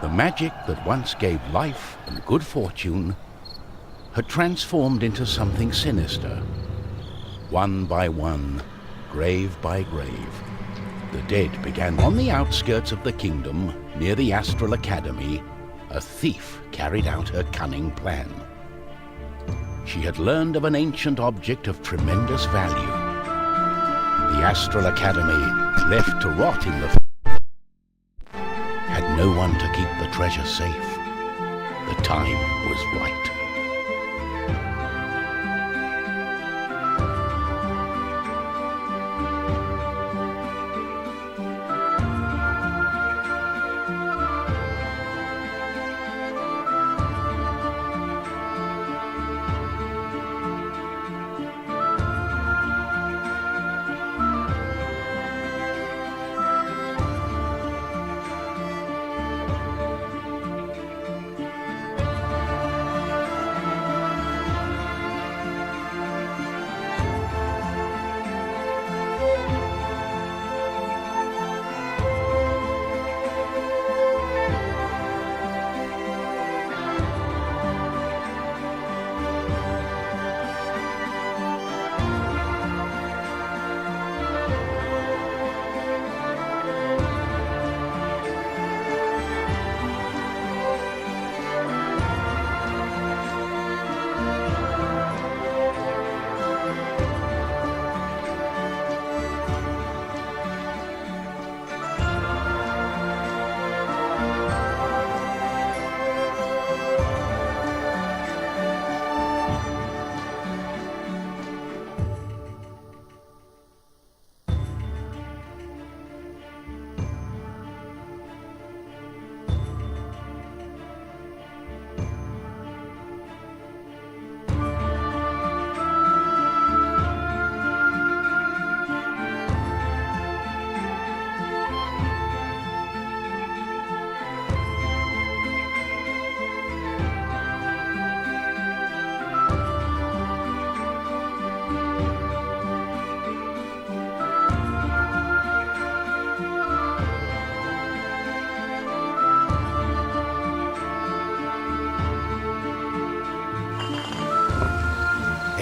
The magic that once gave life and good fortune had transformed into something sinister. One by one, grave by grave, the dead began. On the outskirts of the kingdom, near the Astral Academy, a thief carried out her cunning plan. She had learned of an ancient object of tremendous value. The Astral Academy, left to rot in the had no one to keep the treasure safe. The time was right.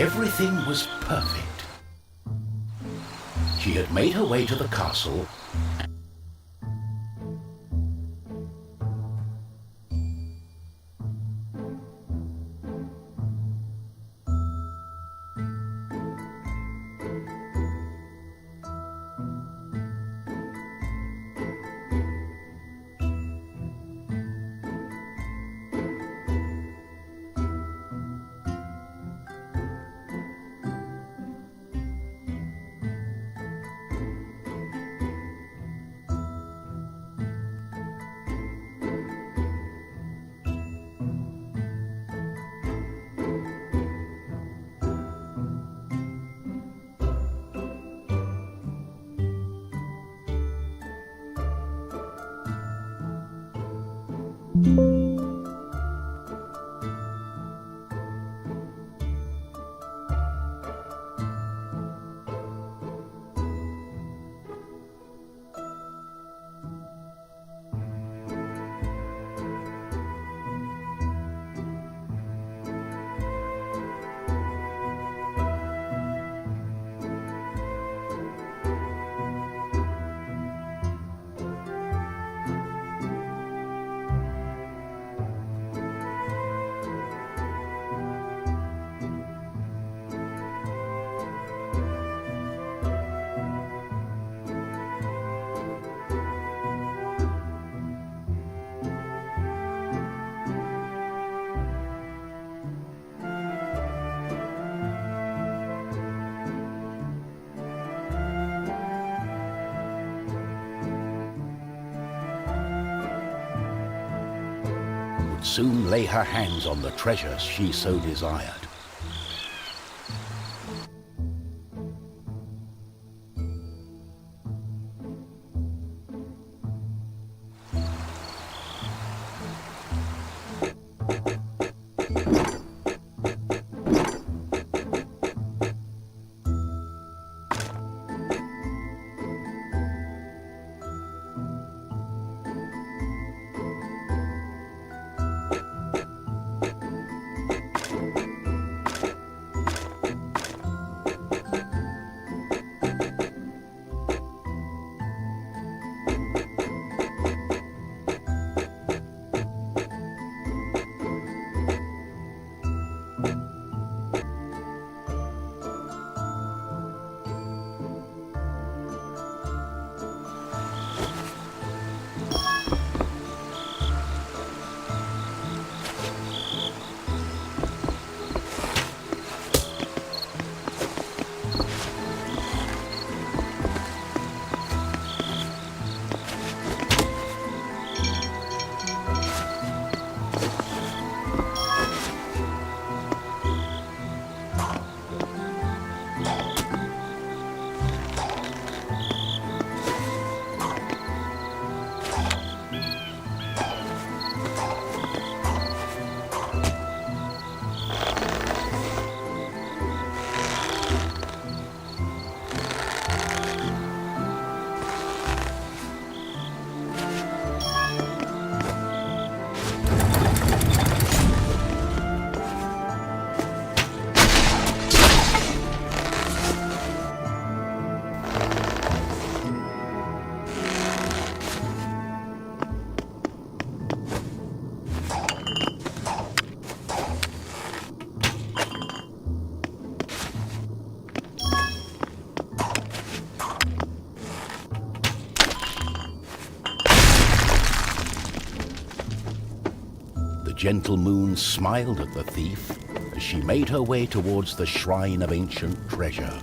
Everything was perfect. She had made her way to the castle. Soon lay her hands on the treasures she so desired. gentle moon smiled at the thief as she made her way towards the shrine of ancient treasure.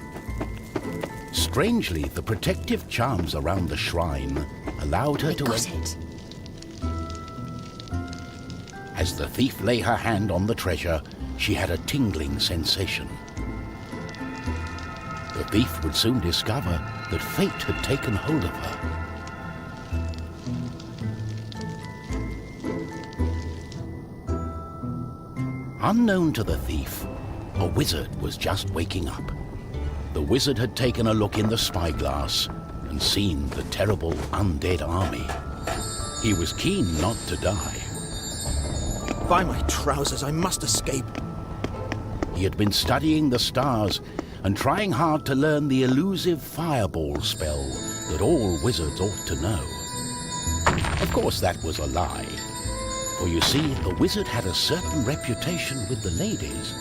Strangely, the protective charms around the shrine allowed her to... Got it. As the thief lay her hand on the treasure, she had a tingling sensation. The thief would soon discover that fate had taken hold of her. Unknown to the thief, a wizard was just waking up. The wizard had taken a look in the spyglass and seen the terrible undead army. He was keen not to die. By my trousers, I must escape. He had been studying the stars and trying hard to learn the elusive fireball spell that all wizards ought to know. Of course, that was a lie. For you see, the wizard had a certain reputation with the ladies.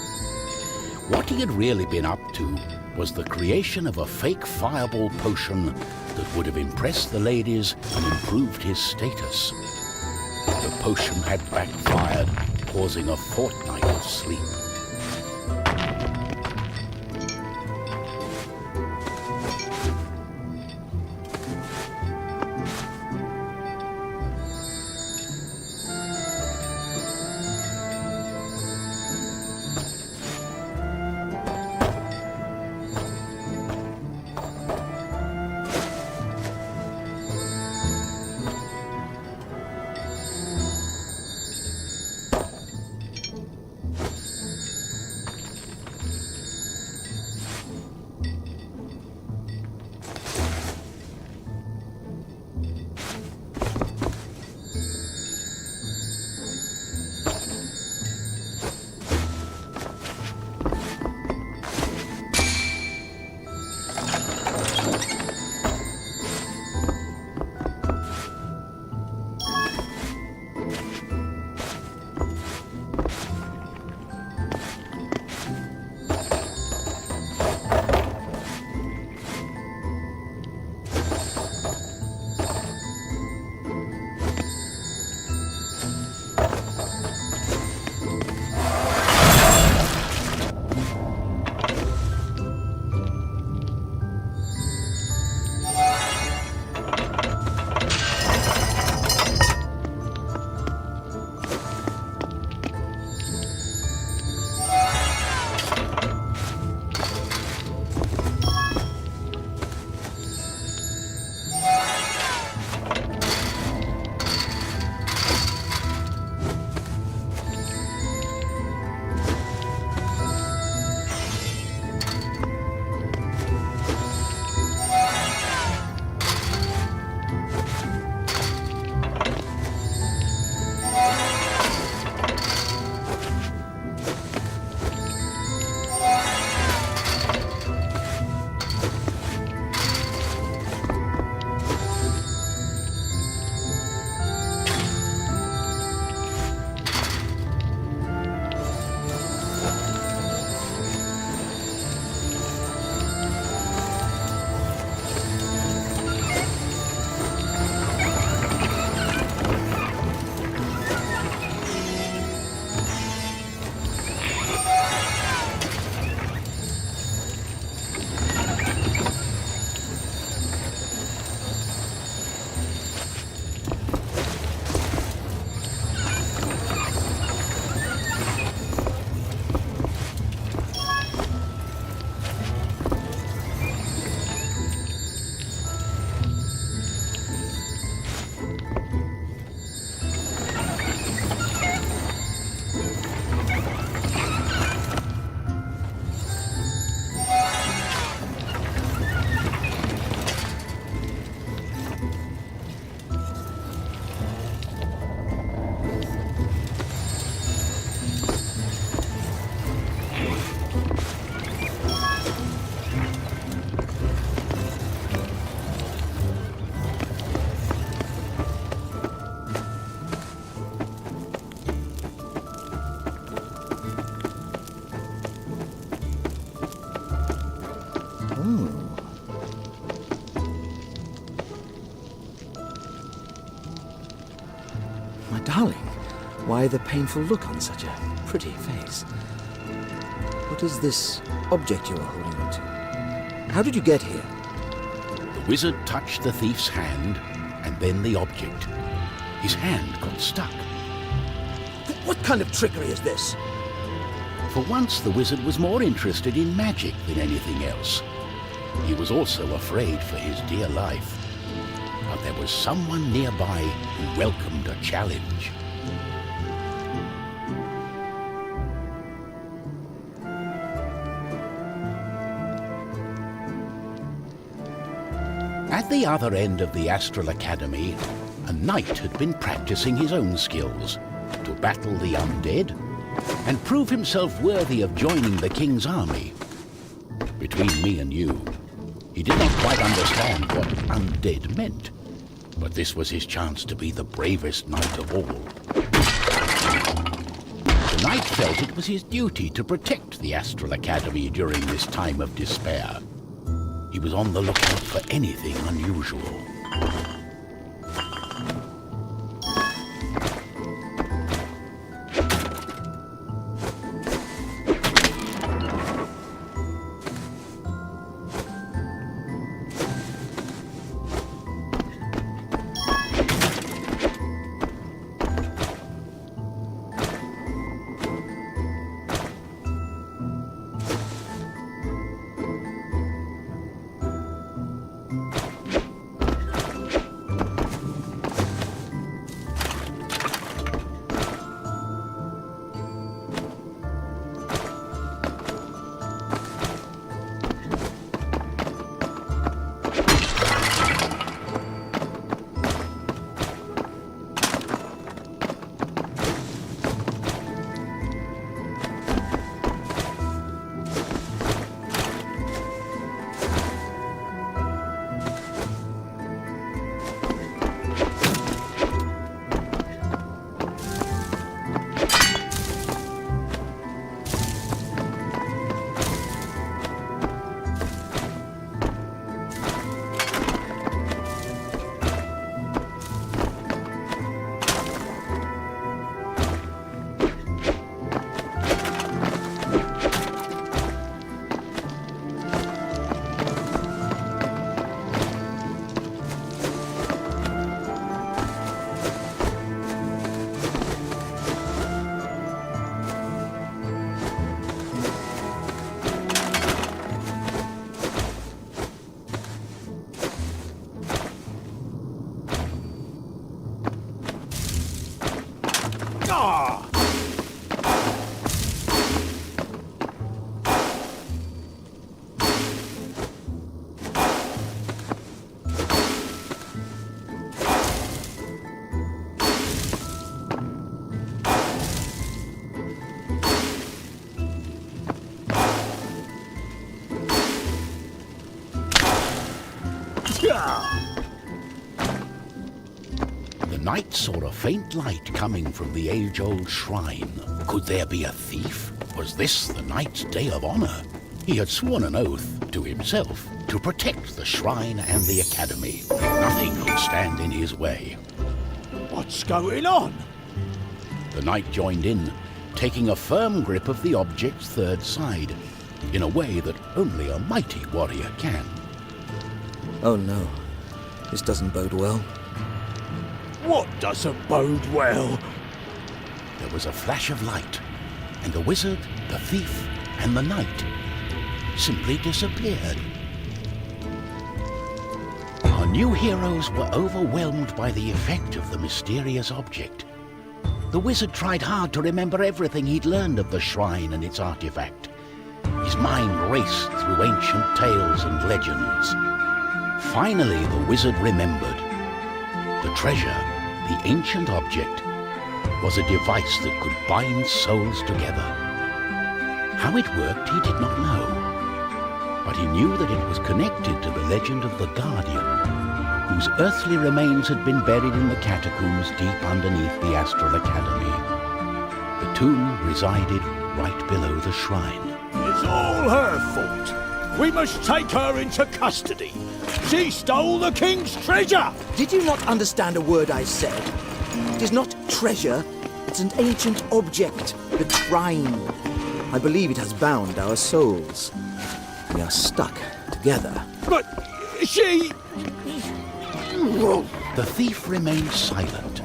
What he had really been up to was the creation of a fake fireball potion that would have impressed the ladies and improved his status. The potion had backfired, causing a fortnight of sleep. My darling, Why the painful look on such a pretty face? What is this object you are holding on to? How did you get here? The wizard touched the thief's hand, and then the object. His hand got stuck. What kind of trickery is this? For once, the wizard was more interested in magic than anything else. He was also afraid for his dear life. But there was someone nearby who welcomed a challenge. At the other end of the Astral Academy, a knight had been practicing his own skills to battle the undead and prove himself worthy of joining the king's army. Between me and you, he did not quite understand what undead meant, but this was his chance to be the bravest knight of all. The knight felt it was his duty to protect the Astral Academy during this time of despair. He was on the lookout for anything unusual. The knight saw a faint light coming from the age-old shrine. Could there be a thief? Was this the knight's day of honor? He had sworn an oath to himself to protect the shrine and the academy. Nothing could stand in his way. What's going on? The knight joined in, taking a firm grip of the object's third side, in a way that only a mighty warrior can. Oh no, this doesn't bode well. What doesn't bode well? There was a flash of light, and the wizard, the thief, and the knight simply disappeared. Our new heroes were overwhelmed by the effect of the mysterious object. The wizard tried hard to remember everything he'd learned of the shrine and its artifact. His mind raced through ancient tales and legends. Finally, the wizard remembered. The treasure, the ancient object, was a device that could bind souls together. How it worked, he did not know. But he knew that it was connected to the legend of the Guardian, whose earthly remains had been buried in the catacombs deep underneath the Astral Academy. The tomb resided right below the shrine. It's all her fault. We must take her into custody. She stole the king's treasure! Did you not understand a word I said? It is not treasure, it's It's an ancient object, the Trien. I believe it has bound our souls. We are stuck together. But she... The thief remained silent.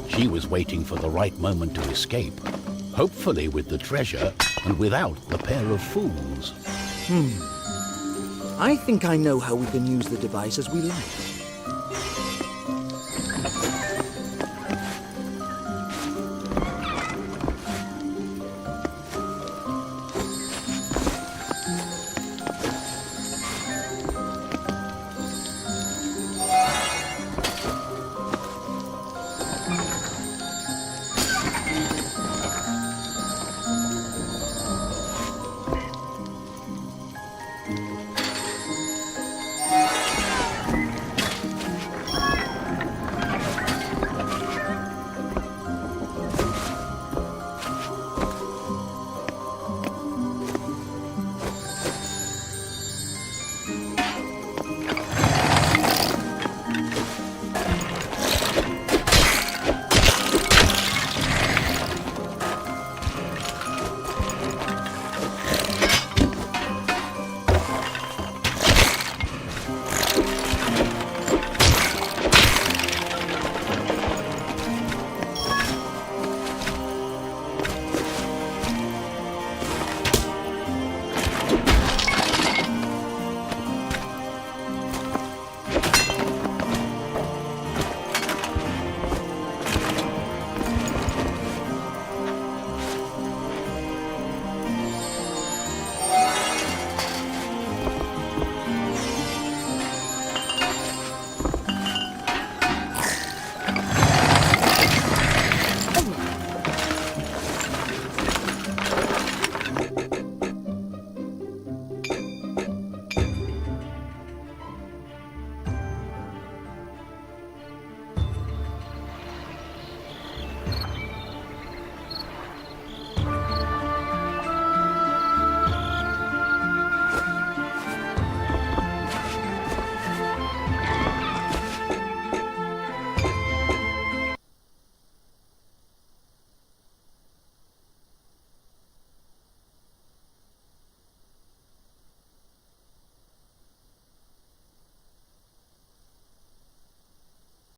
She was waiting for the right moment to escape, hopefully with the treasure and without the pair of fools. I think I know how we can use the device as we like.